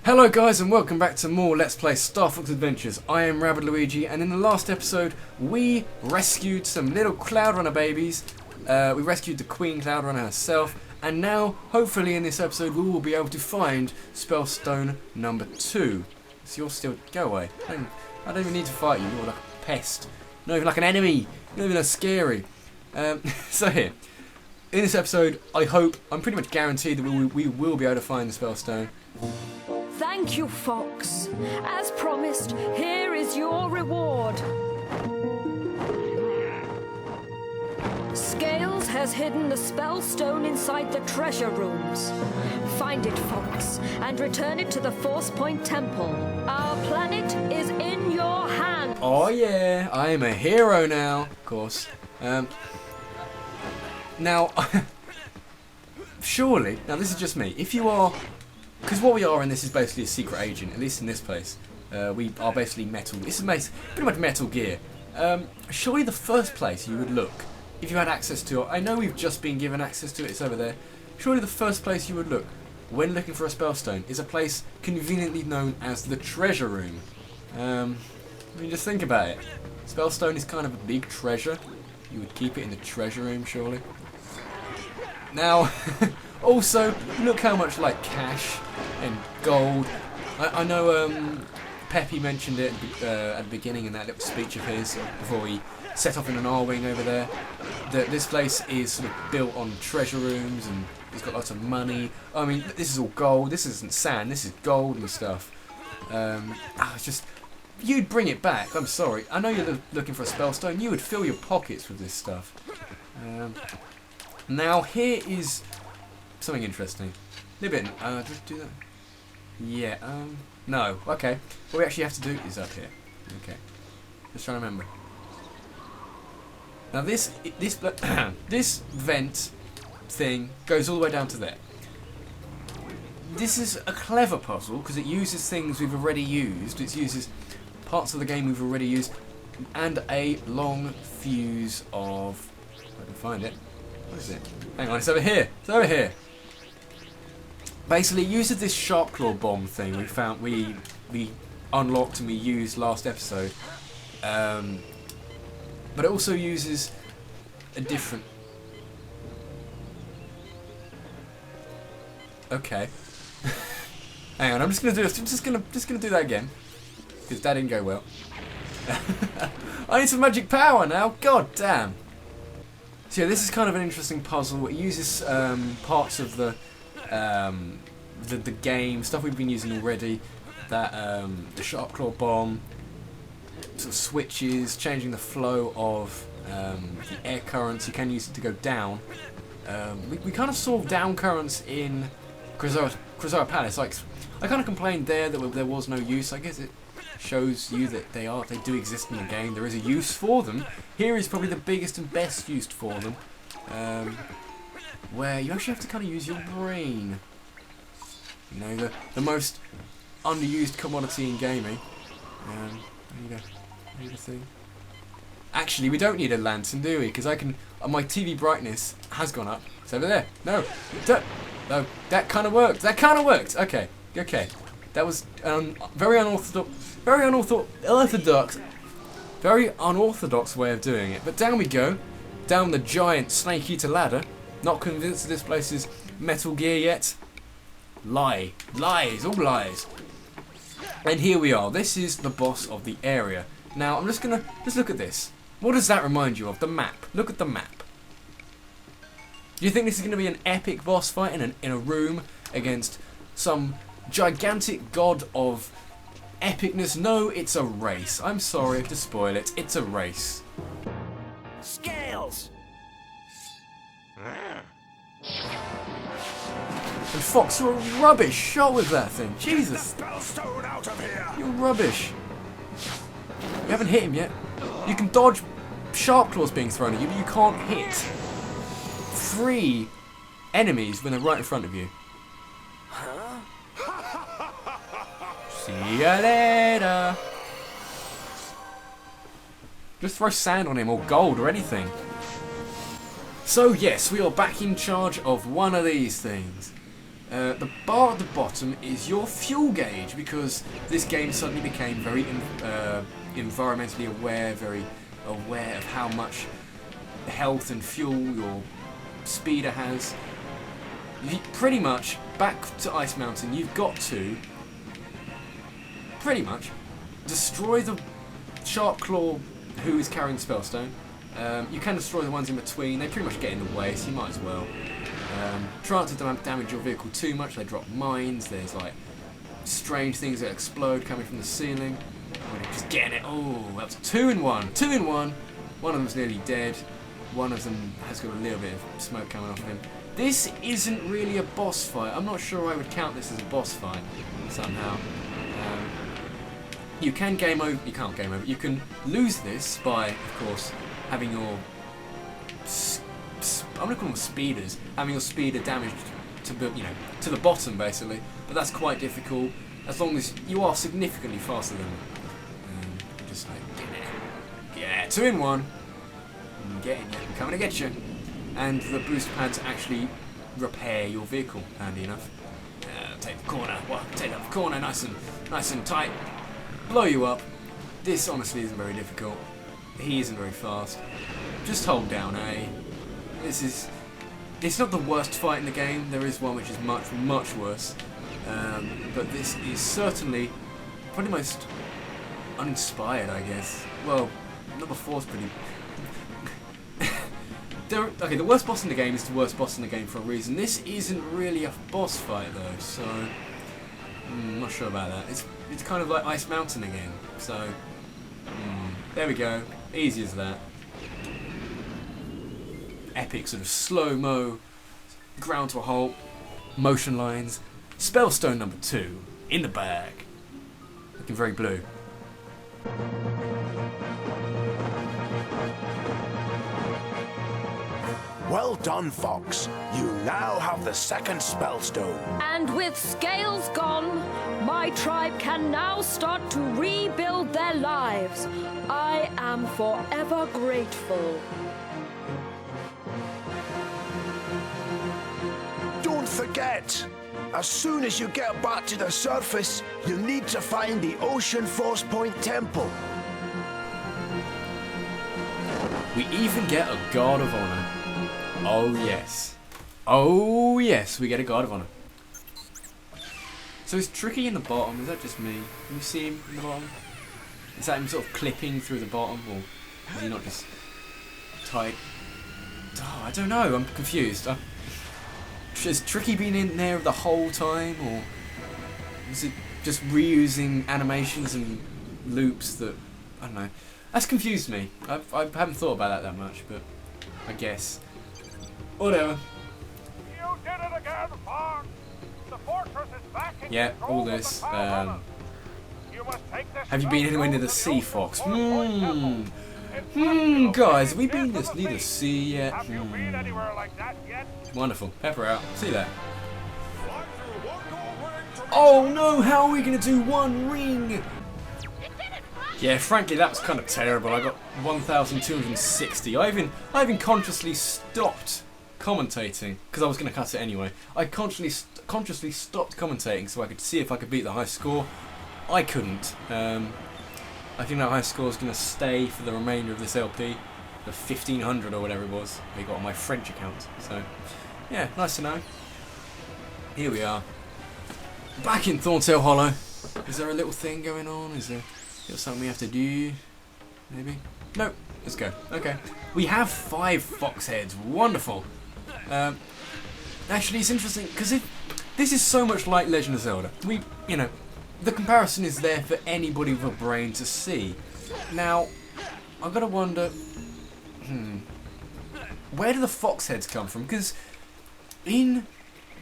Hello guys and welcome back to more Let's Play Star Fox Adventures. I am rabbidluigi, and in the last episode we rescued some little Cloud Runner babies. We rescued the Queen Cloud Runner herself, and now hopefully in this episode we will be able to find Spellstone number 2. So you're still... go away. I don't even need to fight you. You're like a pest. Not even like an enemy. You're not even as scary. So here. In this episode, I'm pretty much guaranteed that we will be able to find the Spellstone. Thank you, Fox. As promised, here is your reward. Scales has hidden the Spellstone inside the treasure rooms. Find it, Fox, and return it to the Force Point Temple. Our planet is in your hands. Oh yeah, I am a hero now, of course. Now, surely, now this is just me, if you are... because what we are in this is basically a secret agent, at least in this place. We are basically metal. This is pretty much Metal Gear. Surely the first place you would look, if you had access to it, I know we've just been given access to it, it's over there. Surely the first place you would look when looking for a Spellstone is a place conveniently known as the Treasure Room. I mean, just think about it. Spellstone is kind of a big treasure. You would keep it in the Treasure Room, surely. Now, also, look how much like cash and gold. I know Peppy mentioned it at the beginning in that little speech of his before he set off in an R-wing over there. That this place is sort of built on treasure rooms and it's got lots of money. I mean, this is all gold. This isn't sand. This is gold and stuff. It's just... you'd bring it back. I'm sorry. I know you're looking for a Spellstone. You would fill your pockets with this stuff. Now, here is... something interesting. Libin, do we do that? Yeah, no. Okay. What we actually have to do is up here. Okay. Just trying to remember. Now this this vent thing goes all the way down to there. This is a clever puzzle because it uses things we've already used. It uses parts of the game we've already used and a long fuse of... if I can find it. What is it? Hang on, it's over here. It's over here. Basically, it uses this sharp claw bomb thing we unlocked and we used last episode. But it also uses a different... okay. Hang on, I'm just gonna do this. I'm just gonna do that again because that didn't go well. I need some magic power now. God damn. So yeah, this is kind of an interesting puzzle. It uses parts of the game, stuff we've been using already. That the sharp claw bomb, sort of switches, changing the flow of the air currents. You can use it to go down. We kind of saw down currents in Krazoa Palace. Like, I kind of complained there that there was no use. I guess it shows you that they do exist in the game. There is a use for them. Here is probably the biggest and best used for them, where you actually have to kind of use your brain. You know, the most underused commodity in gaming. There you go. Need a thing. Actually, we don't need a lantern, do we? Because I can. My TV brightness has gone up. It's over there. No, no, that kind of worked. That kind of worked. Okay, okay. That was very unorthodox way of doing it. But down we go, down the giant snake eater ladder. Not convinced that this place is Metal Gear yet. Lies, all lies. And here we are. This is the boss of the area. Now I'm just look at this. What does that remind you of? The map. Look at the map. Do you think this is going to be an epic boss fight in a room against some gigantic god of epicness? No, it's a race. I'm sorry to spoil it. It's a race. Scales. And Fox, you're a rubbish shot with that thing. Jesus. Get the Spellstone out of here. You're rubbish. You haven't hit him yet. You can dodge sharp claws being thrown at you, but you can't hit 3 enemies when they're right in front of you. Huh? See ya later. Just throw sand on him or gold or anything. So yes, we are back in charge of one of these things. The bar at the bottom is your fuel gauge, because this game suddenly became very environmentally aware, very aware of how much health and fuel your speeder has. Pretty much, back to Ice Mountain, you've got to pretty much destroy the Shark Claw who is carrying the Spellstone. You can destroy the ones in between, they pretty much get in the way, so you might as well. Try not to damage your vehicle too much. They drop mines, there's like strange things that explode coming from the ceiling. Just getting it. Oh, that's 2 in 1. 2 in 1. One of them's nearly dead. One of them has got a little bit of smoke coming off of him. This isn't really a boss fight. I'm not sure I would count this as a boss fight somehow. You can game over. You can't game over. You can lose this by, of course, having your I'm gonna call them speeders, having your speeder damaged to to the bottom basically. But that's quite difficult as long as you are significantly faster than them. Just like yeah, 2 in 1. I'm getting you. I'm coming to get you. And the boost pads actually repair your vehicle. Handy enough. Take the corner. Well, take up the corner, nice and tight. Blow you up. This honestly isn't very difficult. He isn't very fast. Just hold down A. It's not the worst fight in the game. There is one which is much worse. But this is certainly probably the most uninspired, I guess. Well, number 4's pretty. Okay, the worst boss in the game is the worst boss in the game for a reason. This isn't really a boss fight though, so I'm not sure about that. It's kind of like Ice Mountain again. So there we go, easy as that. Epic sort of slow-mo, ground to a halt, motion lines. Spellstone number 2 in the bag. Looking very blue. Well done, Fox. You now have the second Spellstone. And with scales gone, my tribe can now start to rebuild their lives. I am forever grateful. Don't forget, as soon as you get back to the surface, you need to find the Ocean Force Point Temple. We even get a Guard of Honor. Oh yes. Oh yes, we get a Guard of Honor. So is Tricky in the bottom? Is that just me? Can you see him in the bottom? Is that him sort of clipping through the bottom, or is he not just tight? Oh, I don't know, I'm confused. Has Tricky been in there the whole time, or is it just reusing animations and loops that, I don't know. That's confused me. I haven't thought about that much, but I guess. Whatever. You did it again, Fox. The fortress is back in Yeah, control all of the this. Cloud. You must take this Have you been anywhere near the sea, Fox? Guys, have we been near the sea yet? Have you been anywhere like that yet? Wonderful. Pepper out. See you there. Oh no, how are we going to do one ring? Yeah, frankly, that was kind of terrible. I got 1,260. I even consciously stopped commentating because I was going to cut it anyway. I consciously stopped commentating so I could see if I could beat the high score. I couldn't. I think that high score is going to stay for the remainder of this LP, the 1,500 or whatever it was they got on my French account. So, yeah, nice to know. Here we are, back in Thornale Hollow. Is there a little thing going on? Is there something we have to do? Maybe? Nope. Let's go. Okay. We have 5 fox heads. Wonderful. Actually, it's interesting because this is so much like Legend of Zelda. The comparison is there for anybody with a brain to see. Now, I've got to wonder, where do the fox heads come from? Because in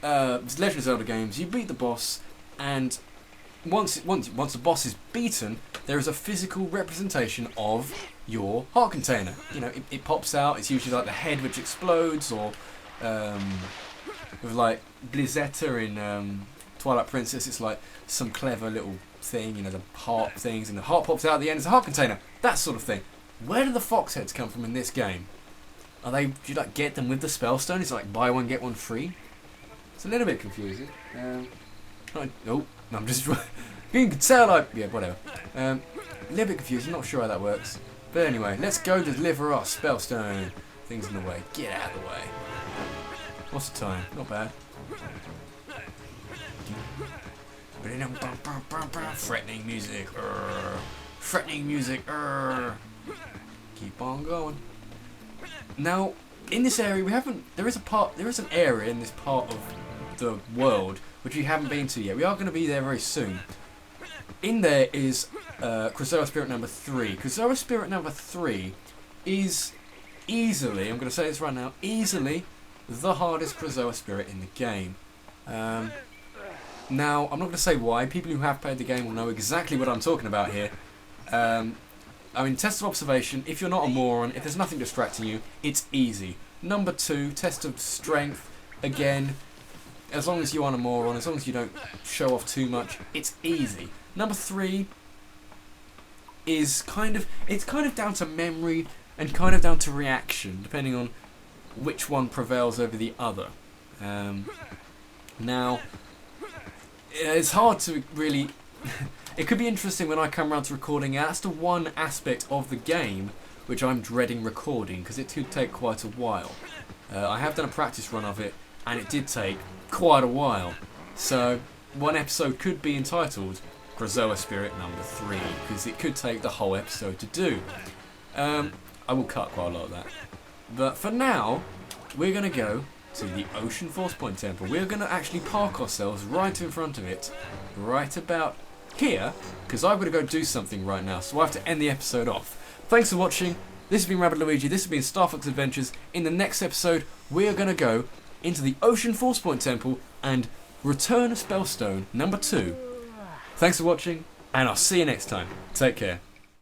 Legend of Zelda games, you beat the boss, and once the boss is beaten, there is a physical representation of your heart container. It pops out. It's usually like the head which explodes, or with like Blizzetta in Twilight Princess, it's like some clever little thing, the heart things, and the heart pops out at the end as a heart container. That sort of thing. Where do the fox heads come from in this game? Do you get them with the Spellstone? Is it like buy one get one free? It's a little bit confusing. I'm just... You can tell yeah, whatever. A little bit confusing, not sure how that works. But anyway, let's go deliver our spellstone. Things in the way. Get out of the way. What's the time? Not bad. Threatening music. Threatening music. Keep on going. Now, in this area, there is an area in this part of the world which we haven't been to yet. We are going to be there very soon. In there is Krazoa Spirit number 3. Krazoa Spirit number 3 is easily, I'm going to say this right now, easily the hardest Krazoa Spirit in the game. Now, I'm not going to say why. People who have played the game will know exactly what I'm talking about here. I mean, test of observation, if you're not a moron, if there's nothing distracting you, it's easy. Number 2, test of strength, again, as long as you aren't a moron, as long as you don't show off too much, it's easy. Number 3 is kind of down to memory and kind of down to reaction, depending on which one prevails over the other. Now, it's hard to really... It could be interesting when I come around to recording it. That's the one aspect of the game which I'm dreading recording, because it could take quite a while. I have done a practice run of it, and it did take quite a while. So, one episode could be entitled Krazoa Spirit number 3, because it could take the whole episode to do. I will cut quite a lot of that. But for now, we're going to go to the Ocean Force Point Temple. We're going to actually park ourselves right in front of it, right about here, because I've got to go do something right now, so I have to end the episode off. Thanks for watching. This has been rabbidluigi. This has been Star Fox Adventures. In the next episode, we are going to go into the Ocean Force Point Temple and return Spellstone number 2. Thanks for watching, and I'll see you next time. Take care.